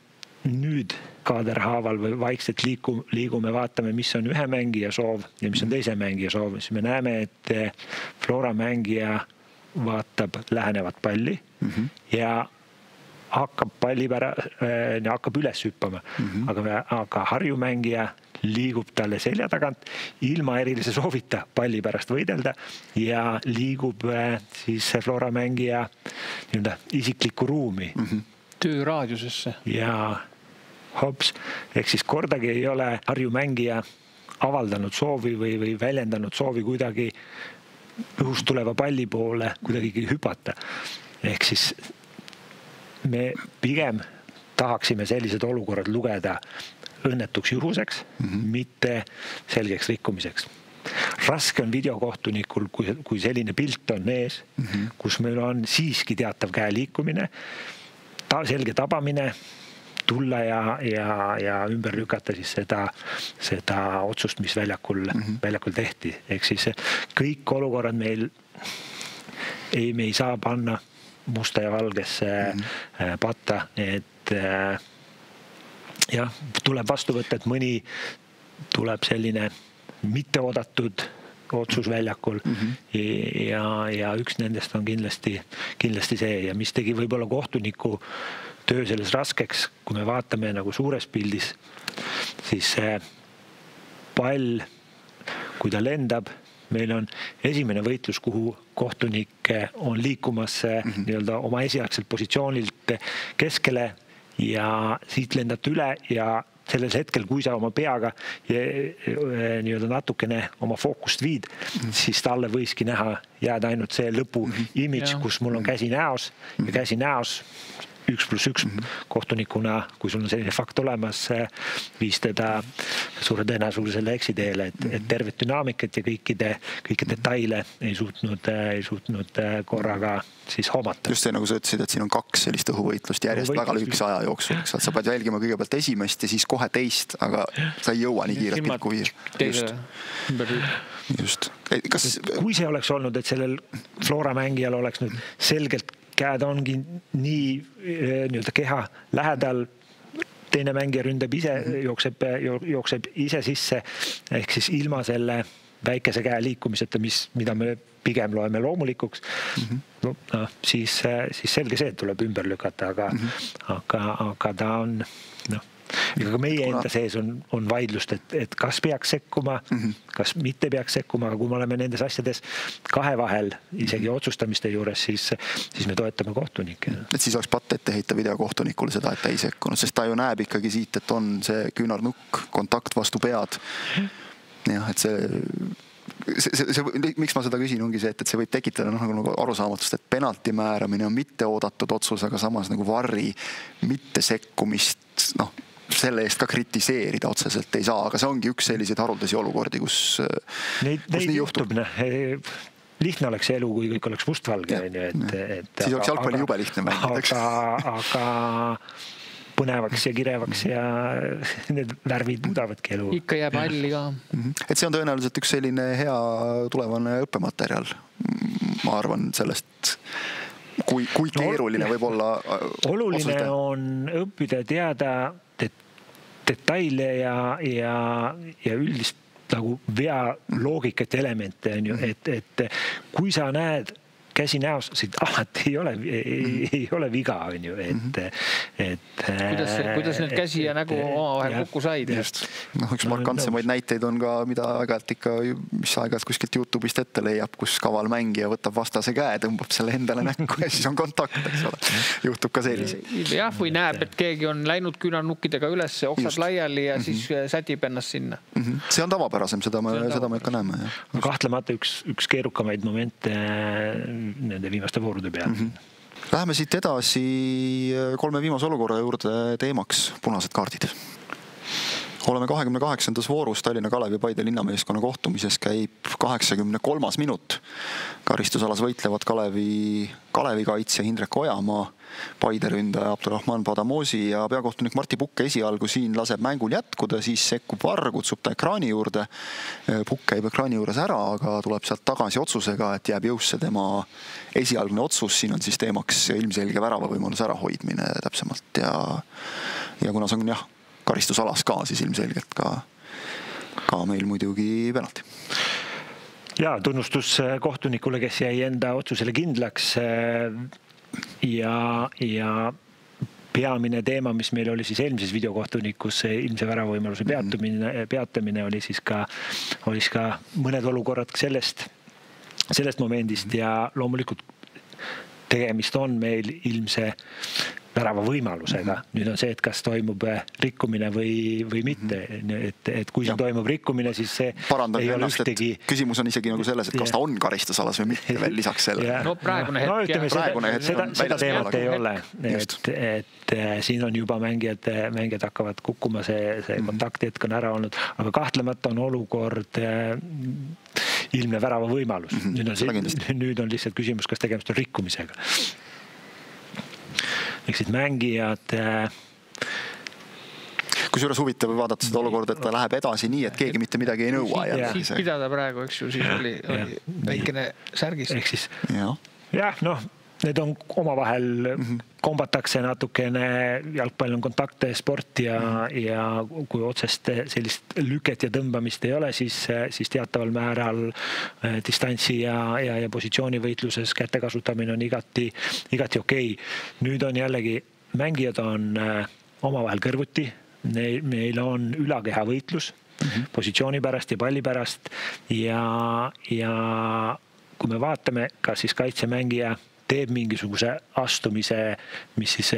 nüüd kaaderhaaval või vaikselt liigume, vaatame, mis on ühe mängija soov ja mis on teise mängija soov, siis me näeme, et Flora mängija vaatab lähenevat palli ja hakkab üles hüppama. Aga Harju mängija liigub talle selja tagant ilma erilise soovita palli pärast võidelda ja liigub siis Flora mängija isiklikku ruumi. Tööraadiusesse. Ja hops, ehk siis kordagi ei ole Harju mängija avaldanud soovi või väljendanud soovi kuidagi õhust tuleva palli poole kuidagi hüpata. Ehk siis me pigem tahaksime sellised olukorrad lugeda õnnetuks juhuseks, mitte selgeks rikkumiseks. Raske on videokohtunikul, kui selline pilt on ees, kus meil on siiski teatav käe liikumine, selge tabamine, tulla ja ümber lükata siis seda otsust, mis väljakul tehti. Ehk siis kõik olukorrad me ei saa panna musta ja valgesse patta, et jah, tuleb vastu võtta, et mõni tuleb selline mitteoodatud otsus väljakul ja üks nendest on kindlasti see ja mis tegi võib-olla kohtuniku töö selles raskeks, kui me vaatame nagu suures pildis, siis see pall, kui ta lendab, meil on esimene võitlus, kuhu kohtunik on liikumas nii-öelda oma esialgselt positsioonilt keskele ja siit lendab üle ja selles hetkel, kui sa oma peaga nii-öelda natukene oma fookust viid, siis talle võiski näha jääda ainult see lõpu imidž, kus mul on käsi näos ja käsi näos 1+1 kohtunikuna, kui sul on selline fakt olemas, viis teda suure tõenäosusele eksiteele, et tervet dünaamikat ja kõiki detaile ei suutnud korraga siis hoomata. Just see, nagu sa ütlesid, et siin on 2 sellist õhuvõitlust järjest väga lühikese aja jooksul. Sa pead jälgima kõigepealt esimest ja siis kohe teist, aga sa ei jõua nii kiirelt kui just. Kui see oleks olnud, et sellel Flora mängijal oleks nüüd selgelt käed ongi nii keha lähedal, teine mängija ründab ise, jookseb ise sisse, ehk siis ilma selle väikese käe liikumiseta, mida me pigem loeme loomulikuks, siis selge see, et tuleb ümber lükata, aga ta on, ega meie enda sees on vaidlust, et kas peaks sekkuma, kas mitte peaks sekkuma, aga kui me oleme nendes asjades kahe vahel, isegi otsustamiste juures, siis me toetame kohtunikke. Et siis oleks patt ette heita videokohtunikule seda, et ta ei sekkunud, sest ta ju näeb ikkagi siit, et on see küünarnukk, kontakt vastu pead. Jah, et miks ma seda küsin, ongi see, et see võib tekitada nagu arusaamatust, et penalti määramine on mitte oodatud otsus, aga samas nagu varri mitte sekkumist, selle eest ka kritiseerida otseselt ei saa, aga see ongi üks selliseid haruldasi olukordi, kus nii juhtub. Lihtne oleks elu, kui kõik oleks mustvalge. Siis oleks jalgpalli jube lihtne mängida. Aga põnevaks ja kirevaks ja need värvid muudavadki elu. Ikka jääb halli ka. Et see on tõenäoliselt üks selline hea tulevane õppematerjal. Ma arvan sellest, kui keeruline võib olla. Oluline on õppida teada detaile ja üldist nagu vea loogikat elemente, et kui sa näed käsi näos, siis alati ei ole viga, kuidas need käsi ja nägu omavahel kokku said. Üks markantsemaid näiteid on ka, mida aeg-ajalt ikka, mis aeg-ajalt kuskilt YouTube'ist ette leiab, kus kaval mängija võtab vastase käe, tõmbab selle endale näkku ja siis on kontakt, eks ole. Juhtub ka selliseid. Jah, või näeb, et keegi on läinud küünarnukkidega üles, oksad laiali ja siis sätib ennast sinna. See on tavapärasem, seda me ikka näeme. Kahtlemata üks keerukamaid momente nende viimaste voorude peal. Läheme siit edasi 3 viimase olukorra juurde teemaks punased kaardid. Oleme 28. voorus Tallinna Kalevi Paide linnameeskonna kohtumises käib 83. minut. Karistusalas võitlevad Kalevi kaitsja Hindrek Ojamaa, Paide ründaja Abdurrahman Badamosi ja peakohtunik Marti Pukke esialgu siin laseb mängul jätkuda, siis sekkub VAR, kutsub ta ekraani juurde. Pukke käib ekraani juures ära, aga tuleb sealt tagasi otsusega, et jääb jõusse tema esialgne otsus. Siin on siis teemaks ilmselge värava võimalus ära hoidmine täpsemalt ja kuna see on karistusalas ka, siis ilmselgelt ka meil muidugi penalti. Ja tunnustus kohtunikule, kes jäi enda otsusele kindlaks ja peamine teema, mis meil oli siis eelmises videokohtunikus, ilmse väravavõimaluse peatamine oli siis ka mõned olukorrad sellest momendist ja loomulikult tegemist on meil ilmse värava võimalusega. Nüüd on see, et kas toimub rikkumine või mitte. Et kui siin toimub rikkumine, siis see ei ole ühtegi... Küsimus on isegi nagu selles, et kas ta on karistusalas või mitte veel lisaks selle. No praegune hetk. Seda teemat ei ole. Et siin on juba mängijad hakkavad kukkuma, see kontakthetk on ära olnud, aga kahtlemata on olukord ilmne värava võimalus. Nüüd on lihtsalt küsimus, kas tegemist on rikkumisega. Ehk siis mängijad... Kusjuures huvitav vaadata seda olukorda, et ta läheb edasi nii, et keegi mitte midagi ei nõua. Siis pidada praegu, eks ju, siis oli väikene särgis. Ehk siis, jah, need on omavahel kombatakse natukene, jalgpall on kontaktne sport ja kui otsest sellist lüket ja tõmbamist ei ole, siis teataval määral distantsi ja positsioonivõitluses käte kasutamine on igati okei. Nüüd on jällegi, mängijad on omavahel kõrvuti, meil on ülakeha võitlus positsiooni pärast ja palli pärast ja kui me vaatame, kas siis kaitsemängija teeb mingisuguse astumise, mis siis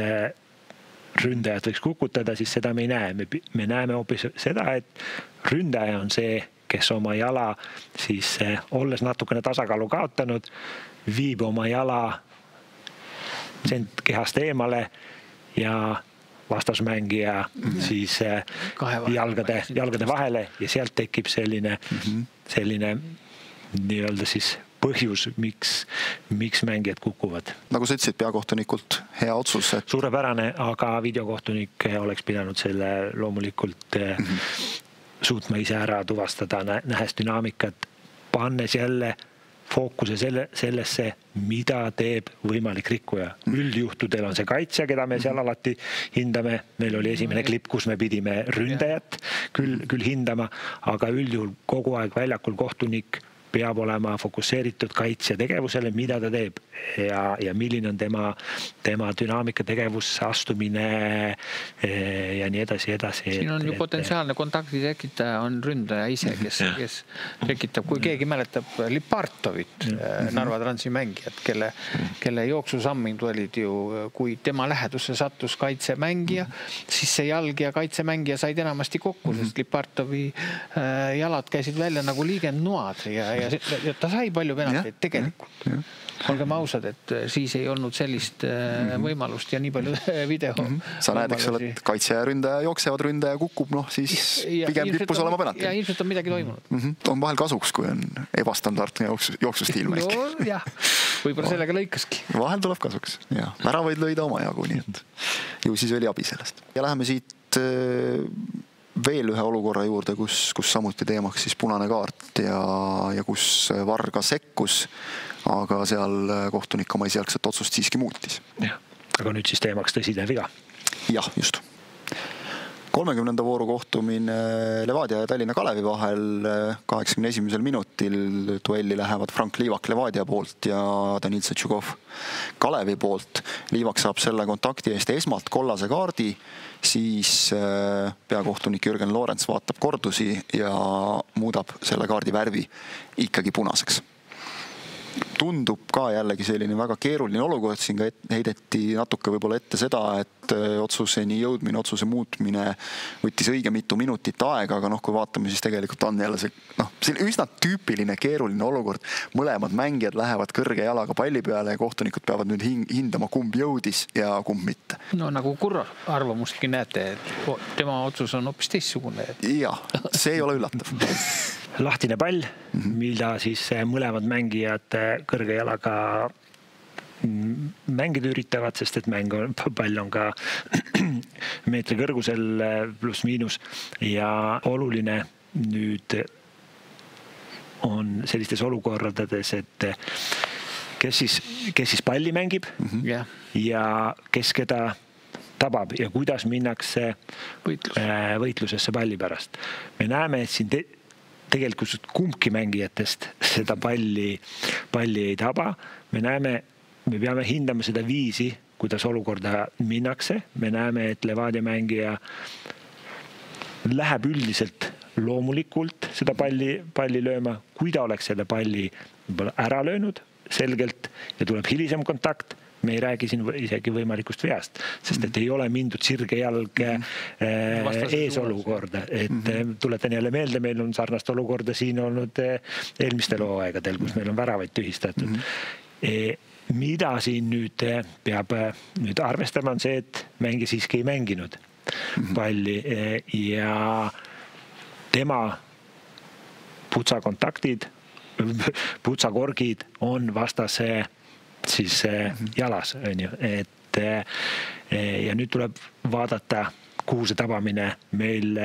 ründajat võiks kukutada, siis seda me ei näe. Me näeme hoopis seda, et ründaja on see, kes oma jala siis olles natukene tasakaalu kaotanud, viib oma jala kehast eemale ja vastasmängija siis jalgade vahele ja sealt tekib selline nii-öelda siis põhjus, miks mängijad kukuvad. Nagu sa ütlesid, peakohtunikult hea otsus. Suurepärane, aga videokohtunik oleks pidanud selle loomulikult suutma ise ära tuvastada, nähes dünaamikat, pannes jälle fookuse sellesse, mida teeb võimalik rikkuja. Üldjuhtudel on see kaitsja, keda me seal alati hindame. Meil oli esimene klipp, kus me pidime ründajat küll hindama, aga üldjuhul kogu aeg väljakul kohtunik peab olema fokusseeritud kaitsja tegevusele, mida ta teeb ja milline on tema dünaamika tegevus, astumine ja nii edasi. Siin on ju potentsiaalne kontakti tekitaja on ründaja ise, kes tekitab, kui keegi mäletab Lipartovit, Narva Transi mängijat, kelle jooksusammingud olid ju, kui tema lähedusse sattus kaitsemängija, siis see jalg ja kaitsemängija said enamasti kokku, sest Lipartovi jalad käisid välja nagu liigendnoad ja ta sai palju penalteid tegelikult. Olgem ausad, et siis ei olnud sellist võimalust ja nii palju video. Sa näed, eks ole, et kaitse ja ründaja jooksevad, ründaja kukub, siis pigem kippus olema penalteid. Ja ilmselt on midagi toimunud. On vahel kasuks, kui on ebastandardne jooksustiil mängis. No jah, võib-olla sellega lõikaski. Vahel tuleb kasuks. Väravaid lõida oma jagu, nii et ju siis oli abi sellest. Ja läheme siit veel ühe olukorra juurde, kus samuti teemaks siis punane kaart ja kus VAR ka sekkus, aga seal kohtunik oma esialgset otsust siiski muutis. Aga nüüd siis teemaks tõsine viga. Jah, just. 30. vooru kohtumine Levadia ja Tallinna Kalevi vahel 81. minutil duelli lähevad Frank Liivak Levadia poolt ja Danil Setšukov Kalevi poolt. Liivak saab selle kontakti eest esmalt kollase kaardi, siis peakohtunik Jürgen Loorents vaatab kordusi ja muudab selle kaardi värvi ikkagi punaseks. Tundub ka jällegi selline väga keeruline olukord, siin ka heideti natuke võib-olla ette seda, et otsuseni jõudmine, otsuse muutmine võttis õige mitu minutit aega, aga kui vaatame, siis tegelikult on jälle see üsna tüüpiline keeruline olukord. Mõlemad mängijad lähevad kõrge jalaga palli peale ja kohtunikud peavad nüüd hindama, kumb jõudis ja kumb mitte. No nagu Kurro arvamustki näete, et tema otsus on hoopis teissugune. Ja, see ei ole üllatav. Lahtine pall, mida siis mõlemad mängijad kõrge jalaga mängida üritavad, sest et pall on ka meetri kõrgusel pluss miinus ja oluline nüüd on sellistes olukordades, et kes siis palli mängib ja kes keda tabab ja kuidas minnakse võitlusesse palli pärast. Me näeme, et siin tegelikult kumbki mängijatest seda palli ei taba. Me peame hindama seda viisi, kuidas olukorda minnakse. Me näeme, et Levadia mängija läheb üldiselt loomulikult seda palli lööma, kui ta oleks selle palli ära löönud selgelt ja tuleb hilisem kontakt. Me ei räägi siin isegi võimalikust veast, sest et ei ole mindud sirge jalg ees olukorda. Tuletan jälle meelde, meil on sarnast olukorda siin olnud eelmistel hooaegadel, kus meil on väravaid tühistatud. Mida siin nüüd peab arvestama on see, et mängija siiski ei mänginud palli ja tema putsakorgid on vastase siis jalas, on ju, ja nüüd tuleb vaadata, kuhu see tabamine meil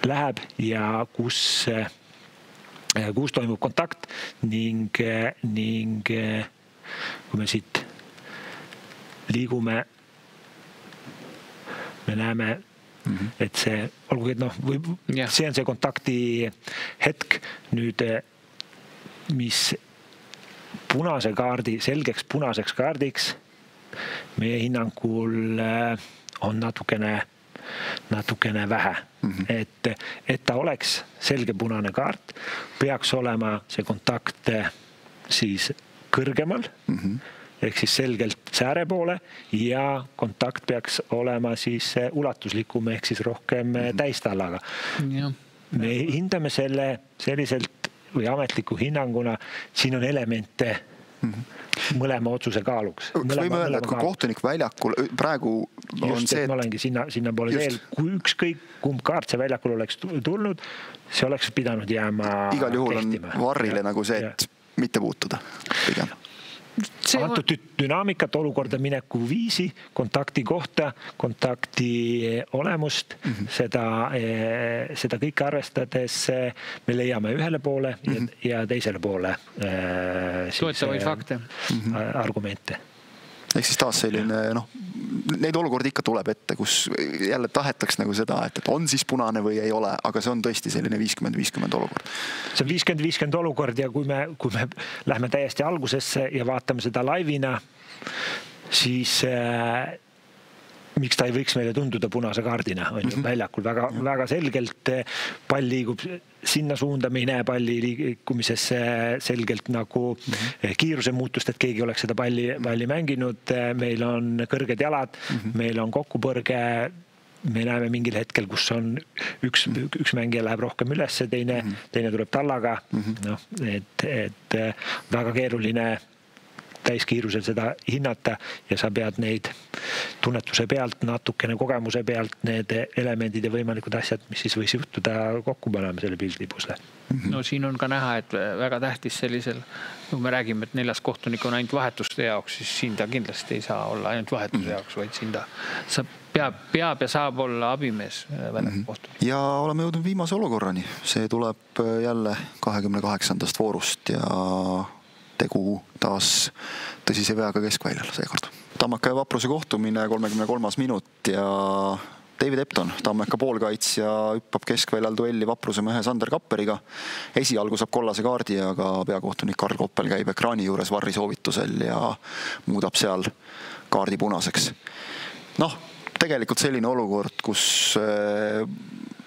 läheb ja kus toimub kontakt ning kui me siit liigume, me näeme, et see, olgugi, et see on see kontakti hetk nüüd, mis punase kaardi, selgeks punaseks kaardiks meie hinnangul on natukene vähe. Et ta oleks selge punane kaart, peaks olema see kontakt siis kõrgemal, ehk siis selgelt sääre poole ja kontakt peaks olema siis ulatuslikum ehk siis rohkem täistallaga. Me hindame selle selliselt või ametliku hinnanguna, siin on elemente mõlema otsuse kaaluks. Võime öelda, et kui kohtunik väljakul praegu on just, see, et ma olengi sinna poole teel, kui ükskõik kumb kaart see väljakul oleks tulnud, see oleks pidanud jääma igal juhul kehtima. On varrile nagu see, et mitte puutuda pigem. Antud dünaamikat, olukorda mineku viisi, kontakti kohta, kontakti olemust, seda kõike arvestades me leiame ühele poole ja teisele poole toetavaid fakte, argumente. Ehk siis taas selline, neid olukordi ikka tuleb ette, kus jälle tahetaks nagu seda, et on siis punane või ei ole, aga see on tõesti selline 50-50 olukord. See on 50-50 olukord ja kui me lähme täiesti algusesse ja vaatame seda laivina, siis miks ta ei võiks meile tunduda punase kaardina, on ju väljakul väga selgelt pall liigub sinna suunda, me ei näe palli liikumises selgelt nagu kiiruse muutust, et keegi oleks seda palli mänginud, meil on kõrged jalad, meil on kokkupõrge, me näeme mingil hetkel, kus on üks mängija läheb rohkem üles, teine tuleb tallaga, et väga keeruline täiskiirusel seda hinnata ja sa pead neid tunnetuse pealt, natukene kogemuse pealt need elemendid ja võimalikud asjad, mis siis võis juhtuda kokku panema selle pildipusle. No siin on ka näha, et väga tähtis sellisel, kui me räägime, et 4. kohtunik on ainult vahetuste jaoks, siis siin ta kindlasti ei saa olla ainult vahetuse jaoks, vaid siin ta peab ja saab olla abimees kohtunik. Ja oleme jõudnud viimase olukorrani. See tuleb jälle 28. voorust ja tegu taas tõsise veaga keskväljal seekord. Tammeka ja Vapruse kohtumine 33. minut ja David Epton, Tammeka poolkaitsja, hüppab keskväljal duelli Vapruse mehe Sander Kapperiga. Esialgu saab kollase kaardi, aga peakohtunik Karl Koppel käib ekraani juures varri soovitusel ja muudab seal kaardi punaseks. Tegelikult selline olukord, kus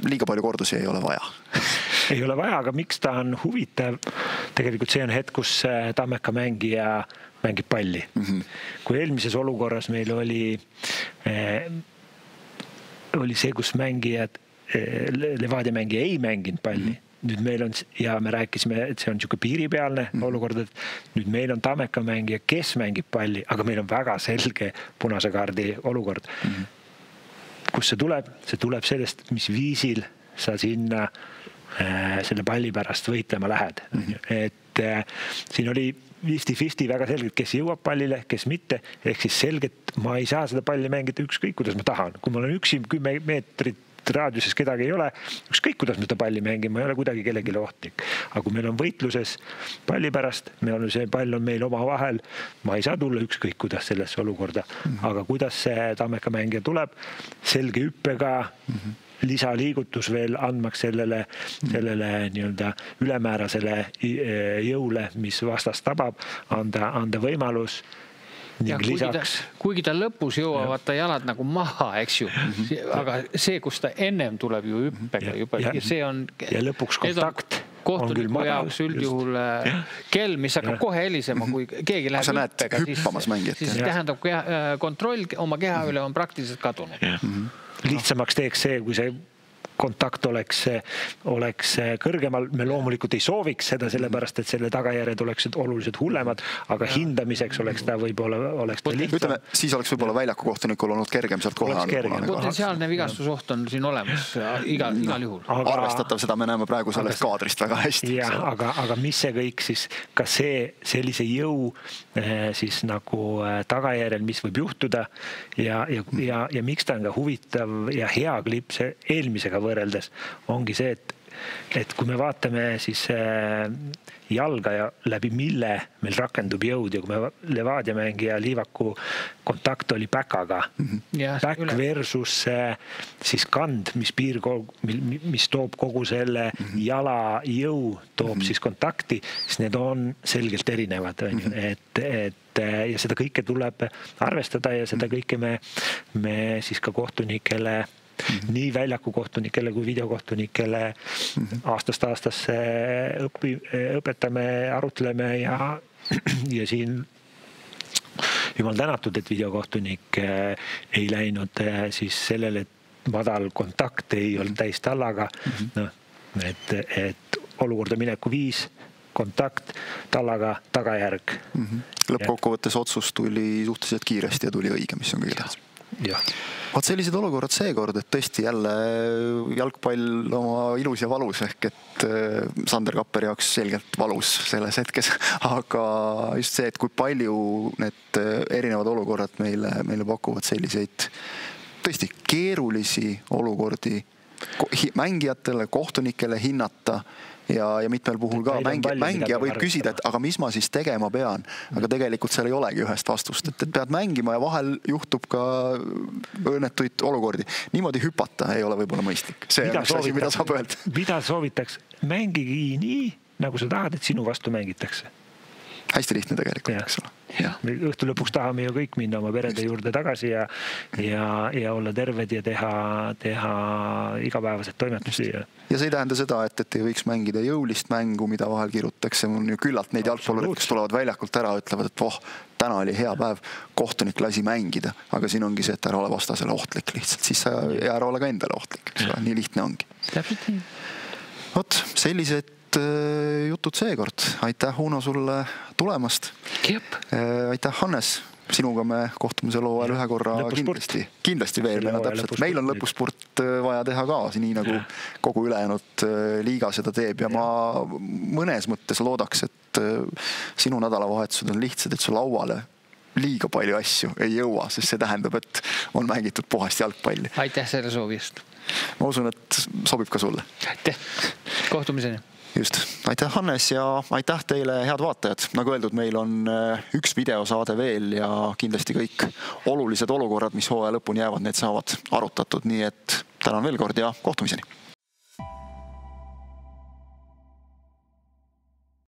liiga palju kordusi ei ole vaja. Ei ole vaja, aga miks ta on huvitav? Tegelikult see on hetk, kus Tammeka mängija mängib palli. Kui eelmises olukorras meil oli see, kus mängijad, Levadia mängija ei mänginud palli. Nüüd meil on, ja me rääkisime, et see on niisugune piiripealne olukord, et nüüd meil on Tammeka mängija, kes mängib palli, aga meil on väga selge punase kaardi olukord. Kus see tuleb? See tuleb sellest, mis viisil sa sinna selle palli pärast võitlema lähed. Et siin oli 50-50 väga selgelt, kes jõuab pallile, kes mitte. Ehk siis selgelt ma ei saa seda palli mängida ükskõik, kuidas ma tahan. Kui ma olen üksi 10 meetrit raadiuses kedagi ei ole, ükskõik kuidas me seda palli mängime, ma ei ole kuidagi kellegi ohtlik. Aga kui meil on võitluses palli pärast, see pall on meil oma vahel, ma ei saa tulla ükskõik kuidas sellesse olukorda. Aga kuidas see Tammeka mängija tuleb, selge hüppega, lisaliigutus veel andmaks sellele nii-öelda ülemäärasele jõule, mis vastast tabab, anda võimalus. Ja kuigi ta lõpus jõuavad ta jalad nagu maha, eks ju, aga see, kus ta ennem tuleb ju hüppega juba, see on ja lõpuks kontakt kohtuniku jaoks üldjuhul kell, mis hakkab kohe helisema, kui keegi läheb hüppega, siis tähendab kontroll oma keha üle on praktiliselt kadunud. Lihtsamaks teeks see, kui see kontakt oleks kõrgemal. Me loomulikult ei sooviks seda sellepärast, et selle tagajärjed oleksid oluliselt hullemad, aga hindamiseks oleks ta võib-olla lihtsam. Ütleme, siis oleks võib-olla väljaku kohtunikul olnud kergem sealt kohe. Potentsiaalne vigastusoht on siin olemas igal juhul. Arvestatav, seda me näeme praegu sellest kaadrist väga hästi. Aga mis see kõik siis, kas see sellise jõu siis nagu tagajärjel, mis võib juhtuda ja miks ta on ka huvitav ja hea klipp see eelmisega võrreldes ongi see, et et kui me vaatame siis jalga ja läbi mille meil rakendub jõud ja kui me Levadia mängija Liivaku kontakt oli päkaga, päkk versus siis kand, mis toob kogu selle jala jõu, toob siis kontakti, siis need on selgelt erinevad, ja seda kõike tuleb arvestada ja seda kõike me siis ka kohtunikele, nii väljaku kohtunikele kui videokohtunikele aastast aastasse õpetame, arutleme ja siin jumal tänatud, et videokohtunik ei läinud siis sellele, et madal kontakt ei olnud täis tallaga, et olukorda mineku viis, kontakt, tallaga tagajärg. Lõppkokkuvõttes otsus tuli suhteliselt kiiresti ja tuli õige, mis on kõige tähtsam. Vaat sellised olukorrad seekord, et tõesti jälle jalgpall oma ilus ja valus ehk et Sander Kapperi jaoks selgelt valus selles hetkes, aga just see, et kui palju need erinevad olukorrad meile pakuvad selliseid tõesti keerulisi olukordi mängijatele, kohtunikele hinnata ja mitmel puhul ka mängija võib küsida, et aga mis ma siis tegema pean, aga tegelikult seal ei olegi ühest vastust, et pead mängima ja vahel juhtub ka õnnetuid olukordi. Niimoodi hüpata ei ole võib-olla mõistlik. See on üks asi, mida saab öelda. Mida soovitaks? Mängigi nii, nagu sa tahad, et sinu vastu mängitakse. Hästi lihtne tegelikult, eks ole. Me õhtu lõpuks tahame ju kõik minna oma perede juurde tagasi ja olla terved ja teha igapäevased toimetusi. Ja see ei tähenda seda, et ei võiks mängida jõulist mängu, mida vahel kirutakse. On ju küllalt neid jalgpallureid, kes tulevad väljakult ära, ütlevad, et täna oli hea päev, kohtunik lasi mängida, aga siin ongi see, et ära ole vastasele ohtlik lihtsalt, siis sa ära ole ka endale ohtlik. Nii lihtne ongi. Täpselt nii. Vot, sellised jutud seekord. Aitäh, Uno, sulle tulemast. Aitäh, Hannes. Sinuga me kohtume selle hooajal ühe korra kindlasti veel. Meil on lõpusport vaja teha ka, nii nagu kogu ülejäänud liiga seda teeb ja ma mõnes mõttes loodaks, et sinu nädalavahetused on lihtsad, et su lauale liiga palju asju ei jõua, sest see tähendab, et on mängitud puhast jalgpalli. Aitäh selle soovist. Ma usun, et sobib ka sulle. Aitäh. Kohtumiseni. Just. Aitäh, Hannes, ja aitäh teile, head vaatajad. Nagu öeldud, meil on üks videosaade veel ja kindlasti kõik olulised olukorrad, mis hooaja lõpuni jäävad, need saavad arutatud. Nii et tänan veel kord ja kohtumiseni.